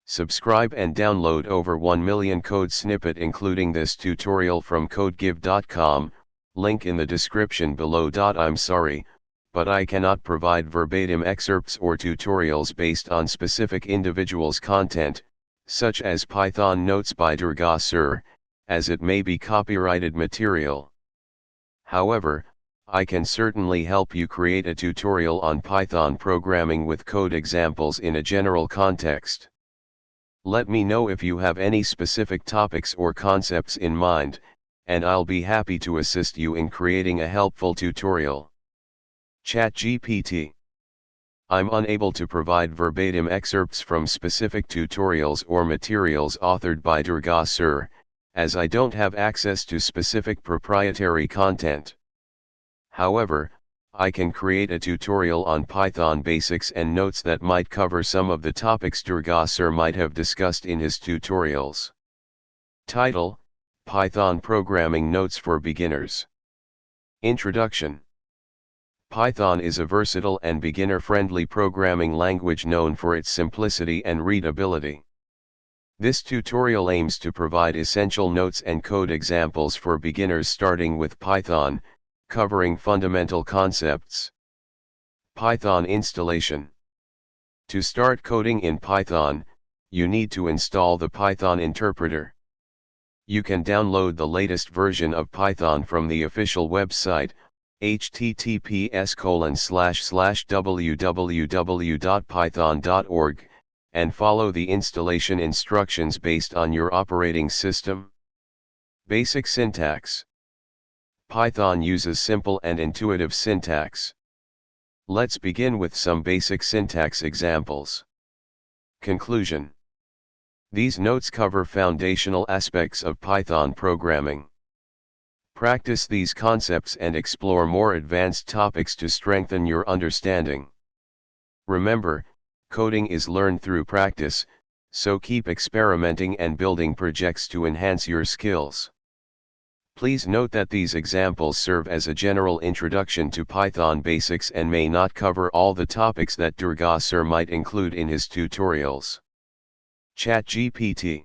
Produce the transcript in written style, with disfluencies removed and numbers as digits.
Subscribe and download over 1 million code snippet including this tutorial from codegive.com, link in the description below. I'm sorry, but I cannot provide verbatim excerpts or tutorials based on specific individuals' content, such as Python notes by Durga Sir, as it may be copyrighted material. However, I can certainly help you create a tutorial on Python programming with code examples in a general context. Let me know if you have any specific topics or concepts in mind, and I'll be happy to assist you in creating a helpful tutorial. ChatGPT. I'm unable to provide verbatim excerpts from specific tutorials or materials authored by Durga Sir, as I don't have access to specific proprietary content. However, I can create a tutorial on Python basics and notes that might cover some of the topics Durga Sir might have discussed in his tutorials. Title: Python Programming Notes for Beginners. Introduction. Python is a versatile and beginner-friendly programming language known for its simplicity and readability. This tutorial aims to provide essential notes and code examples for beginners starting with Python, covering fundamental concepts. Python installation. To start coding in Python, you need to install the Python interpreter. You can download the latest version of Python from the official website, https://www.python.org, and follow the installation instructions based on your operating system. Basic syntax. Python uses simple and intuitive syntax. Let's begin with some basic syntax examples. Conclusion. These notes cover foundational aspects of Python programming. Practice these concepts and explore more advanced topics to strengthen your understanding. Remember, coding is learned through practice, so keep experimenting and building projects to enhance your skills. Please note that these examples serve as a general introduction to Python basics and may not cover all the topics that Durga Sir might include in his tutorials. ChatGPT.